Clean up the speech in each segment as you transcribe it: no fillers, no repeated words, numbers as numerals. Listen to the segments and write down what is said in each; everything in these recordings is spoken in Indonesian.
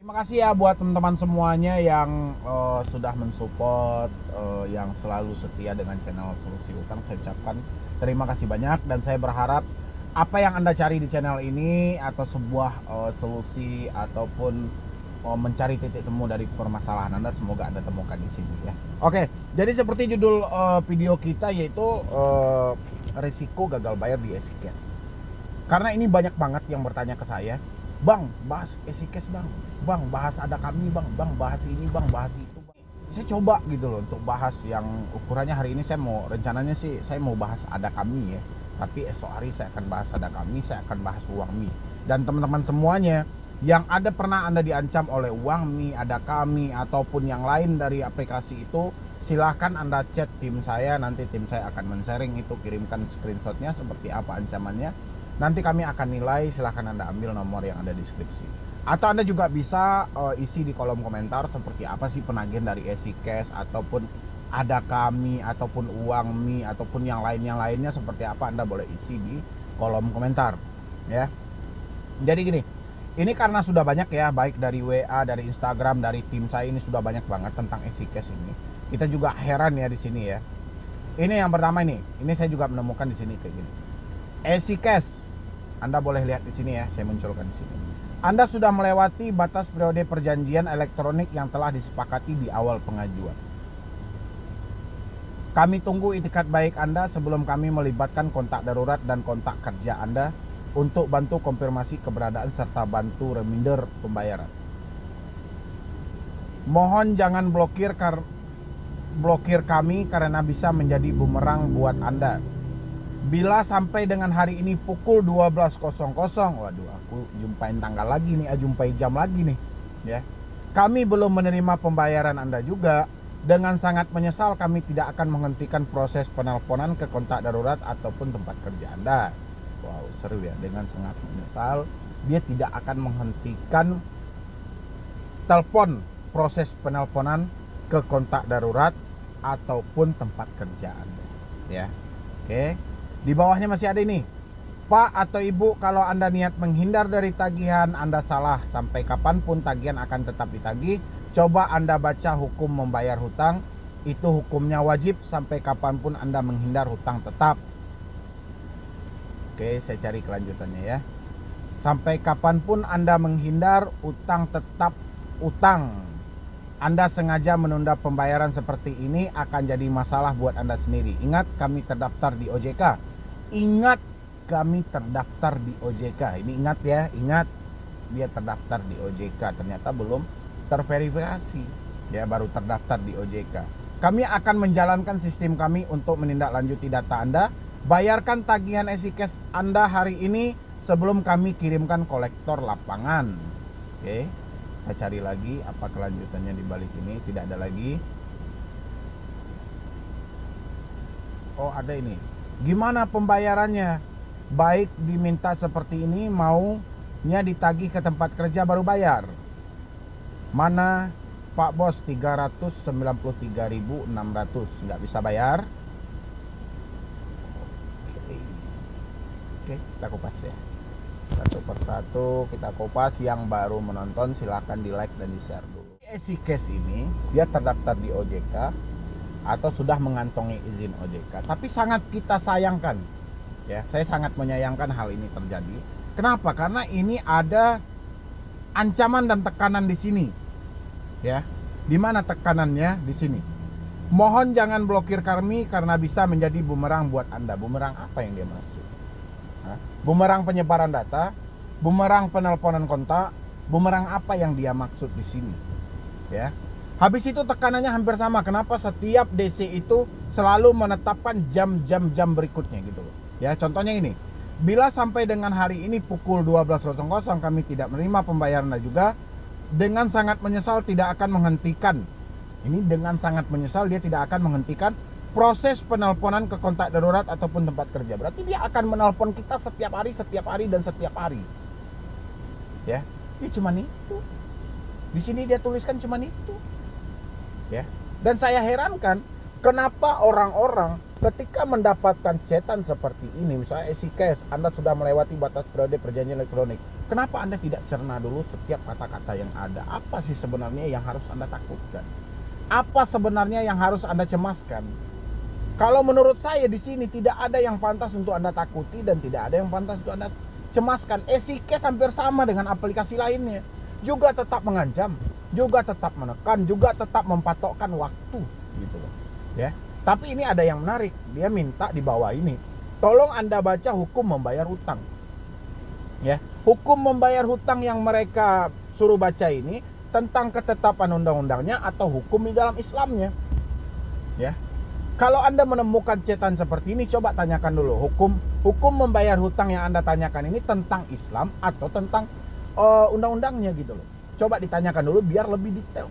Terima kasih ya buat teman-teman semuanya yang sudah mensupport, yang selalu setia dengan channel Solusi Utang. Saya ucapkan terima kasih banyak dan saya berharap apa yang Anda cari di channel ini atau sebuah solusi ataupun mencari titik temu dari permasalahan Anda, semoga Anda temukan di sini ya. Oke, jadi seperti judul video kita yaitu risiko gagal bayar di EasyCash. Karena ini banyak banget yang bertanya ke saya, Bang, bahas EasyCash bang, bahas ada kami bang, bahas ini bang, bahas itu bang. Saya coba gitu loh untuk bahas yang ukurannya hari ini rencananya sih saya mau bahas ada kami ya. Tapi esok hari saya akan bahas ada kami, saya akan bahas uang Mi. Dan teman-teman semuanya yang ada pernah Anda diancam oleh uang Mi, ada kami ataupun yang lain dari aplikasi itu, silahkan Anda chat tim saya, nanti tim saya akan men-sharing itu, kirimkan screenshotnya seperti apa ancamannya. Nanti kami akan nilai, silahkan Anda ambil nomor yang ada di deskripsi. Atau Anda juga bisa isi di kolom komentar seperti apa sih penagihan dari EasyCash ataupun ada kami ataupun uang Mi ataupun yang lainnya seperti apa, Anda boleh isi di kolom komentar ya. Jadi gini, ini karena sudah banyak ya, baik dari WA, dari Instagram, dari tim saya ini sudah banyak banget tentang EasyCash ini. Kita juga heran ya di sini ya. Ini yang pertama ini saya juga menemukan di sini kayak gini. EasyCash, Anda boleh lihat di sini ya, saya munculkan di sini. Anda sudah melewati batas periode perjanjian elektronik yang telah disepakati di awal pengajuan. Kami tunggu itikat baik Anda sebelum kami melibatkan kontak darurat dan kontak kerja Anda untuk bantu konfirmasi keberadaan serta bantu reminder pembayaran. Mohon jangan blokir kami karena bisa menjadi bumerang buat Anda. Bila sampai dengan hari ini pukul 12.00, waduh aku jumpain tanggal lagi nih, jumpai jam lagi nih ya. Kami belum menerima pembayaran Anda juga, dengan sangat menyesal kami tidak akan menghentikan proses penelponan ke kontak darurat ataupun tempat kerja Anda. Wow, seru ya, dengan sangat menyesal dia tidak akan menghentikan telepon proses penelponan ke kontak darurat ataupun tempat kerja Anda ya. Oke. Di bawahnya masih ada ini. Pak atau Ibu, kalau Anda niat menghindar dari tagihan, Anda salah. Sampai kapanpun tagihan akan tetap ditagih. Coba Anda baca hukum membayar hutang. Itu hukumnya wajib sampai kapanpun Anda menghindar hutang tetap. Oke, saya cari kelanjutannya ya. Sampai kapanpun Anda menghindar utang tetap utang. Anda sengaja menunda pembayaran seperti ini akan jadi masalah buat Anda sendiri. Ingat, kami terdaftar di OJK. Ingat, kami terdaftar di OJK. Ini ingat ya, ingat dia terdaftar di OJK. Ternyata belum terverifikasi ya, baru terdaftar di OJK. Kami akan menjalankan sistem kami untuk menindaklanjuti data Anda. Bayarkan tagihan EasyCash Anda hari ini sebelum kami kirimkan kolektor lapangan. Oke, kita cari lagi apa kelanjutannya di balik ini. Tidak ada lagi. Oh, ada ini. Gimana pembayarannya? Baik diminta seperti ini, maunya ditagih ke tempat kerja baru bayar. Mana Pak Bos, 393.600 nggak bisa bayar. Oke, kita kupas ya. Satu persatu kita kupas. Yang baru menonton silahkan di like dan di share dulu. EasyCash ini dia terdaftar di OJK atau sudah mengantongi izin OJK, tapi sangat kita sayangkan ya, saya sangat menyayangkan hal ini terjadi. Kenapa? Karena ini ada ancaman dan tekanan di sini ya. Di mana tekanannya? Di sini. Mohon jangan blokir kami karena bisa menjadi bumerang buat Anda. Bumerang apa yang dia maksud? Bumerang penyebaran data, bumerang penelponan kontak, bumerang apa yang dia maksud di sini ya. Habis itu tekanannya hampir sama. Kenapa setiap DC itu selalu menetapkan jam-jam berikutnya gitu loh. Ya, contohnya ini. Bila sampai dengan hari ini pukul 12.00 kami tidak menerima pembayaran Anda juga, dengan sangat menyesal tidak akan menghentikan. Ini dengan sangat menyesal dia tidak akan menghentikan proses penelponan ke kontak darurat ataupun tempat kerja. Berarti dia akan menelpon kita setiap hari dan setiap hari. Ya, ini cuma itu. Di sini dia tuliskan cuma itu. Ya. Dan saya herankan kenapa orang-orang ketika mendapatkan chatan seperti ini, misalnya EasyCash Anda sudah melewati batas periode perjanjian elektronik, Kenapa Anda tidak cerna dulu setiap kata-kata yang ada? Apa sih sebenarnya yang harus Anda takutkan? Apa sebenarnya yang harus Anda cemaskan? Kalau menurut saya di sini tidak ada yang pantas untuk Anda takuti dan tidak ada yang pantas untuk Anda cemaskan. Esikes hampir sama dengan aplikasi lainnya. Juga tetap mengancam, juga tetap menekan, juga tetap mempatokkan waktu gitu loh. Ya. Tapi ini ada yang menarik. Dia minta di bawah ini, tolong Anda baca hukum membayar hutang. Ya, hukum membayar hutang yang mereka suruh baca ini tentang ketetapan undang-undangnya atau hukum di dalam Islamnya. Ya. Kalau Anda menemukan cetan seperti ini, coba tanyakan dulu, hukum membayar hutang yang Anda tanyakan ini tentang Islam atau tentang undang-undangnya gitu loh. Coba ditanyakan dulu biar lebih detail.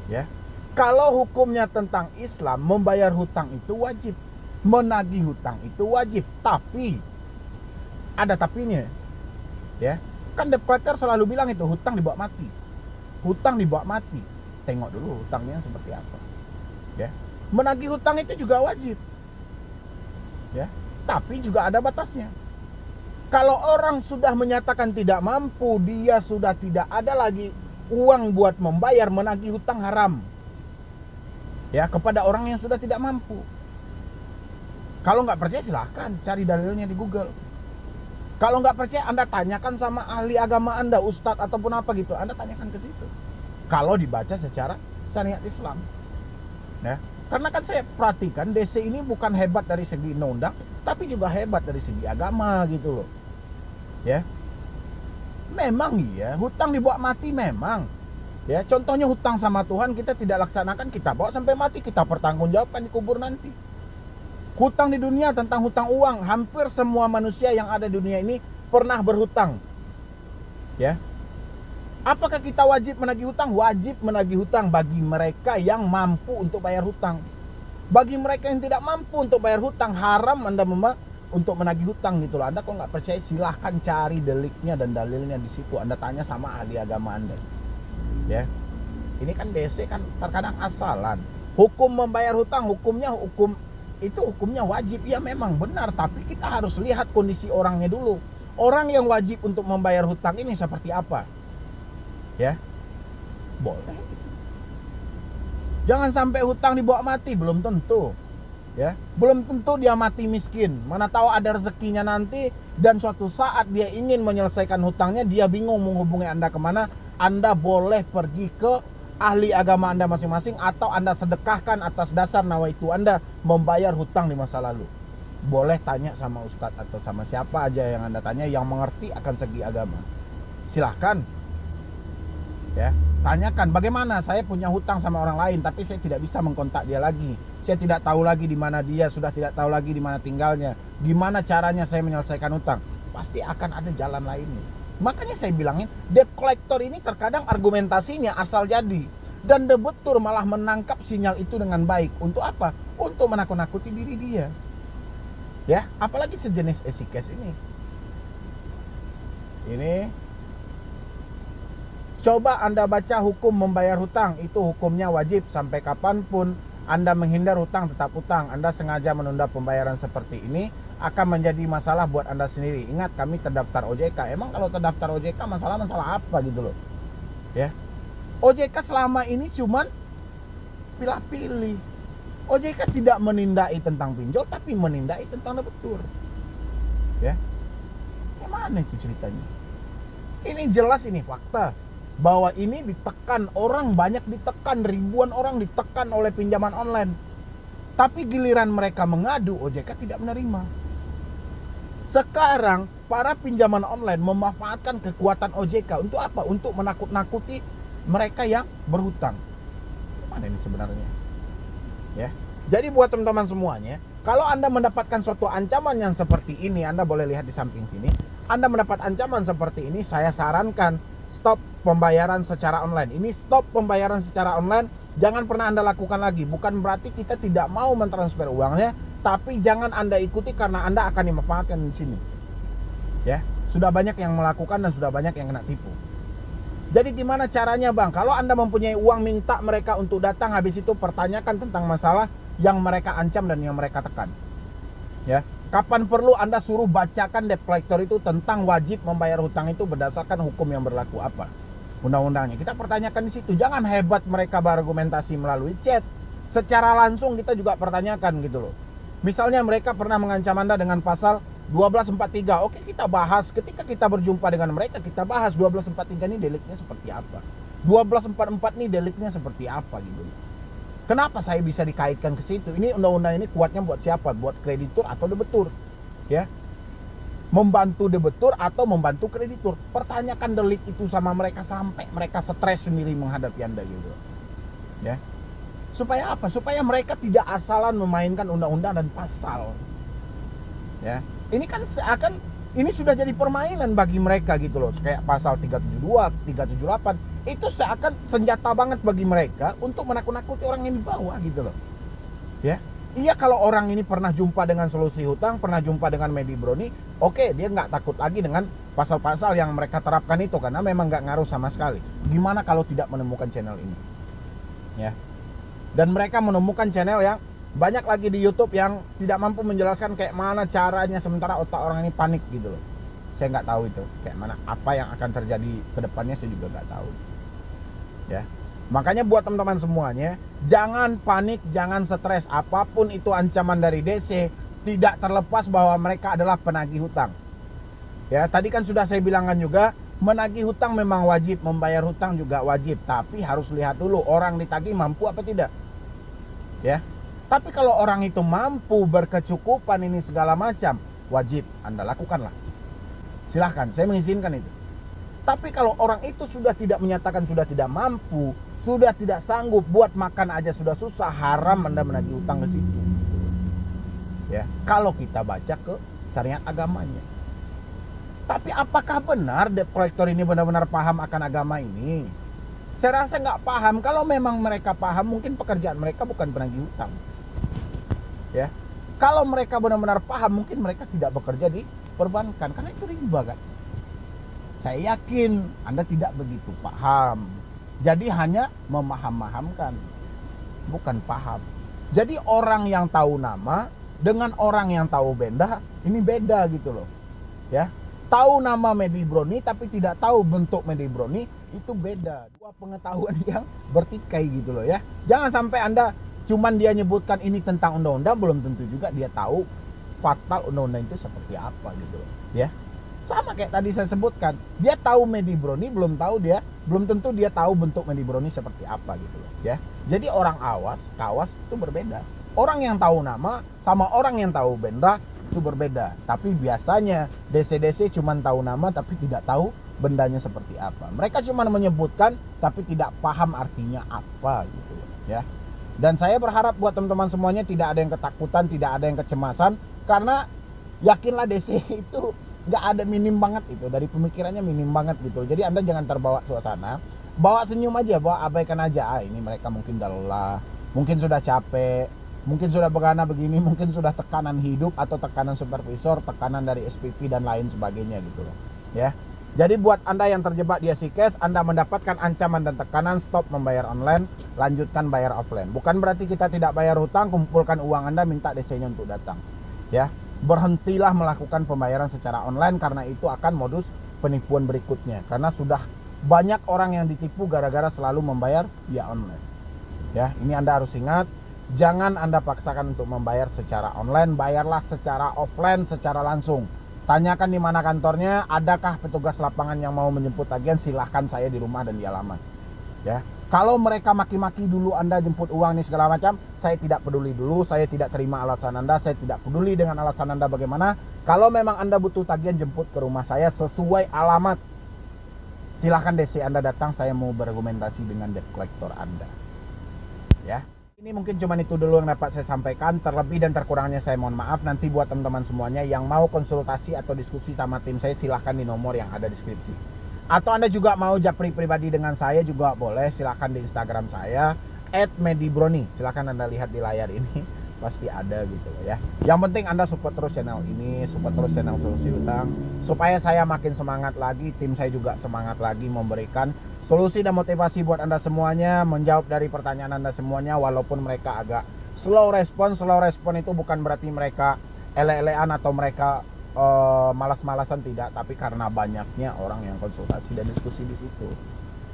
Ya. Kalau hukumnya tentang Islam, membayar hutang itu wajib. Menagih hutang itu wajib, tapi ada tapinya. Ya. Kan debt collector selalu bilang itu hutang dibawa mati. Hutang dibawa mati. Tengok dulu hutangnya seperti apa. Ya. Menagih hutang itu juga wajib. Ya, tapi juga ada batasnya. Kalau orang sudah menyatakan tidak mampu, dia sudah tidak ada lagi uang buat membayar, menagih hutang haram. Ya, kepada orang yang sudah tidak mampu. Kalau nggak percaya silahkan cari dalilnya di Google. Kalau nggak percaya Anda tanyakan sama ahli agama Anda, ustadz ataupun apa gitu, Anda tanyakan ke situ. Kalau dibaca secara syariat Islam. Ya. Karena kan saya perhatikan DC ini bukan hebat dari segi undang-undang, tapi juga hebat dari segi agama gitu loh. Ya. Memang iya, hutang dibawa mati memang. Ya, contohnya hutang sama Tuhan kita tidak laksanakan, kita bawa sampai mati, kita pertanggungjawabkan di kubur nanti. Hutang di dunia tentang hutang uang, hampir semua manusia yang ada di dunia ini pernah berhutang. Ya. Apakah kita wajib menagih hutang? Wajib menagih hutang bagi mereka yang mampu untuk bayar hutang. Bagi mereka yang tidak mampu untuk bayar hutang, haram Anda untuk menagih hutang gitu loh. Anda kalau nggak percaya silahkan cari deliknya dan dalilnya di situ. Anda tanya sama ahli agama Anda. Ya. Ini kan DC kan terkadang asalan. Hukum membayar hutang, hukumnya wajib. Ya memang benar, tapi kita harus lihat kondisi orangnya dulu. Orang yang wajib untuk membayar hutang ini seperti apa? Ya, boleh. Jangan sampai hutang dibawa mati, belum tentu. Ya, belum tentu dia mati miskin. Mana tahu ada rezekinya nanti dan suatu saat dia ingin menyelesaikan hutangnya, dia bingung menghubungi Anda kemana. Anda boleh pergi ke ahli agama Anda masing-masing atau Anda sedekahkan atas dasar nawaitu Anda membayar hutang di masa lalu. Boleh tanya sama ustadz atau sama siapa aja yang Anda tanya yang mengerti akan segi agama. Silahkan. Ya, tanyakan bagaimana saya punya hutang sama orang lain tapi saya tidak bisa mengkontak dia lagi. Saya tidak tahu lagi di mana dia, sudah tidak tahu lagi di mana tinggalnya. Gimana caranya saya menyelesaikan hutang? Pasti akan ada jalan lainnya. Makanya saya bilangin, debt collector ini terkadang argumentasinya asal jadi dan debitur malah menangkap sinyal itu dengan baik. Untuk apa? Untuk menakut-nakuti diri dia. Ya, apalagi sejenis esikes ini. Ini coba Anda baca hukum membayar hutang, itu hukumnya wajib sampai kapanpun. Anda menghindar hutang tetap hutang. Anda sengaja menunda pembayaran seperti ini akan menjadi masalah buat Anda sendiri. Ingat, kami terdaftar OJK. Emang kalau terdaftar OJK masalah apa gitu loh. Ya. OJK selama ini cuman pilih-pilih. OJK tidak menindai tentang pinjol tapi menindai tentang debitur. Ya. Gimana itu ceritanya? Ini jelas, ini fakta. Bahwa ini ditekan, orang banyak ditekan, ribuan orang ditekan oleh pinjaman online. Tapi giliran mereka mengadu, OJK tidak menerima. Sekarang para pinjaman online memanfaatkan kekuatan OJK untuk apa? Untuk menakut-nakuti mereka yang berhutang. Mana ini sebenarnya? Ya. Jadi buat teman-teman semuanya, kalau Anda mendapatkan suatu ancaman yang seperti ini, Anda boleh lihat di samping sini. Anda mendapat ancaman seperti ini, saya sarankan stop pembayaran secara online. Ini stop pembayaran secara online, jangan pernah Anda lakukan lagi. Bukan berarti kita tidak mau mentransfer uangnya, tapi jangan Anda ikuti karena Anda akan dimanfaatkan di sini. Ya, sudah banyak yang melakukan dan sudah banyak yang kena tipu. Jadi gimana caranya, Bang? Kalau Anda mempunyai uang, minta mereka untuk datang, habis itu pertanyakan tentang masalah yang mereka ancam dan yang mereka tekan. Ya, Kapan perlu Anda suruh bacakan debt collector itu tentang wajib membayar hutang itu berdasarkan hukum yang berlaku apa? Undang-undangnya. Kita pertanyakan di situ. Jangan hebat mereka berargumentasi melalui chat. Secara langsung kita juga pertanyakan gitu loh. Misalnya mereka pernah mengancam Anda dengan pasal 1243. Oke, kita bahas. Ketika kita berjumpa dengan mereka, kita bahas 1243 ini deliknya seperti apa. 1244 ini deliknya seperti apa gitu. Kenapa saya bisa dikaitkan ke situ? Ini undang-undang ini kuatnya buat siapa? Buat kreditur atau debetur? Ya. Membantu debetur atau membantu kreditur. Pertanyakan delik itu sama mereka sampai mereka stres sendiri menghadapi Anda gitu. Ya. Supaya apa? Supaya mereka tidak asalan memainkan undang-undang dan pasal. Ya. Ini kan seakan ini sudah jadi permainan bagi mereka gitu loh. Kayak pasal 372, 378 itu seakan senjata banget bagi mereka untuk menakut-nakuti orang yang di bawah gitu loh. Ya. Iya, kalau orang ini pernah jumpa dengan solusi hutang, pernah jumpa dengan Medibroni, oke, dia nggak takut lagi dengan pasal-pasal yang mereka terapkan itu karena memang nggak ngaruh sama sekali. Gimana kalau tidak menemukan channel ini? Ya. Dan mereka menemukan channel yang banyak lagi di YouTube yang tidak mampu menjelaskan kayak mana caranya sementara otak orang ini panik gitu loh. Saya nggak tahu itu kayak mana, apa yang akan terjadi ke depannya saya juga nggak tahu. Ya. Makanya buat teman-teman semuanya, jangan panik, jangan stres. Apapun itu ancaman dari DC, tidak terlepas bahwa mereka adalah penagih hutang. Ya, tadi kan sudah saya bilangkan juga, menagih hutang memang wajib, membayar hutang juga wajib, tapi harus lihat dulu orang ditagih mampu apa tidak. Ya. Tapi kalau orang itu mampu, berkecukupan ini segala macam, wajib Anda lakukanlah. Silahkan, saya mengizinkan itu. Tapi kalau orang itu sudah tidak menyatakan sudah tidak mampu, sudah tidak sanggup, buat makan aja sudah susah, haram Anda menagih hutang ke situ. Ya, kalau kita baca ke syariat agamanya. Tapi apakah benar debt collector ini benar-benar paham akan agama ini? Saya rasa nggak paham. Kalau memang mereka paham, mungkin pekerjaan mereka bukan penagih hutang. Ya, kalau mereka benar-benar paham, mungkin mereka tidak bekerja di perbankan karena itu riba kan. Saya yakin Anda tidak begitu paham. Jadi hanya memaham-mahamkan, bukan paham. Jadi orang yang tahu nama dengan orang yang tahu benda ini beda gitu loh. Ya, tahu nama Medibroni tapi tidak tahu bentuk Medibroni itu beda. Dua pengetahuan yang bertikai gitu loh ya. Jangan sampai Anda cuman dia nyebutkan ini tentang undang-undang, belum tentu juga dia tahu fatal undang-undang itu seperti apa gitu loh. Ya. Sama kayak tadi saya sebutkan, dia tahu Medibroni, belum tentu dia tahu bentuk Medibroni seperti apa gitu loh, ya. Jadi orang kawas itu berbeda. Orang yang tahu nama sama orang yang tahu benda itu berbeda. Tapi biasanya DC cuma tahu nama tapi tidak tahu bendanya seperti apa. Mereka cuma menyebutkan tapi tidak paham artinya apa gitu loh, ya. Dan saya berharap buat teman-teman semuanya tidak ada yang ketakutan, tidak ada yang kecemasan, karena yakinlah DC itu nggak ada, minim banget itu, dari pemikirannya minim banget gitu. Jadi Anda jangan terbawa suasana, bawa senyum aja, bawa abaikan aja. Ini mereka mungkin udah lelah, mungkin sudah capek, mungkin sudah begana begini, mungkin sudah tekanan hidup atau tekanan supervisor, tekanan dari SPP dan lain sebagainya gitu loh. Ya. Jadi buat Anda yang terjebak di Cash, Anda mendapatkan ancaman dan tekanan, stop membayar online, lanjutkan bayar offline. Bukan berarti kita tidak bayar hutang, kumpulkan uang Anda, minta DC-nya untuk datang. Ya. Berhentilah melakukan pembayaran secara online karena itu akan modus penipuan berikutnya. Karena sudah banyak orang yang ditipu gara-gara selalu membayar via online. Ya, ini Anda harus ingat, jangan Anda paksakan untuk membayar secara online, bayarlah secara offline, secara langsung. Tanyakan di mana kantornya, adakah petugas lapangan yang mau menjemput agen, silahkan saya di rumah dan di alamat. Ya. Kalau mereka maki-maki dulu Anda jemput uang nih segala macam, saya tidak peduli dulu, saya tidak terima alasan Anda, saya tidak peduli dengan alasan Anda bagaimana. Kalau memang Anda butuh tagihan, jemput ke rumah saya sesuai alamat. Silahkan DC Anda datang, saya mau berargumentasi dengan debt collector Anda. Ya. Ini mungkin cuma itu dulu yang dapat saya sampaikan. Terlebih dan terkurangnya saya mohon maaf. Nanti buat teman-teman semuanya yang mau konsultasi atau diskusi sama tim saya, silahkan di nomor yang ada di deskripsi. Atau Anda juga mau japri pribadi dengan saya juga boleh, silahkan di Instagram saya @medibroni. Silahkan Anda lihat di layar ini, pasti ada gitu loh ya. Yang penting Anda support terus channel ini, support terus channel Solusi Hutang, supaya saya makin semangat lagi, tim saya juga semangat lagi memberikan solusi dan motivasi buat Anda semuanya, menjawab dari pertanyaan Anda semuanya. Walaupun mereka agak slow respon itu bukan berarti mereka ele-elean atau mereka malas-malasan, tidak, tapi karena banyaknya orang yang konsultasi dan diskusi di situ.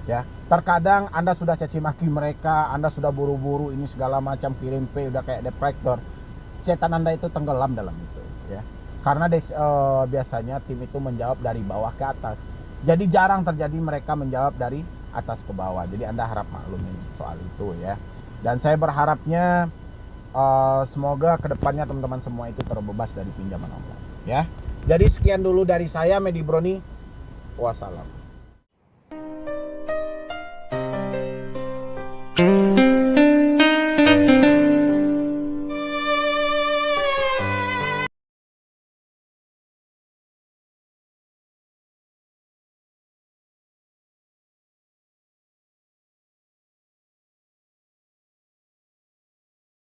Ya, terkadang Anda sudah caci maki mereka, Anda sudah buru-buru ini segala macam, kirim P udah kayak deprektor. Setan Anda itu tenggelam dalam itu, ya. Karena biasanya tim itu menjawab dari bawah ke atas. Jadi jarang terjadi mereka menjawab dari atas ke bawah. Jadi Anda harap maklumin soal itu, ya. Dan saya berharapnya semoga kedepannya teman-teman semua itu terbebas dari pinjaman online, ya. Jadi sekian dulu dari saya, Medi Broni. Wassalam.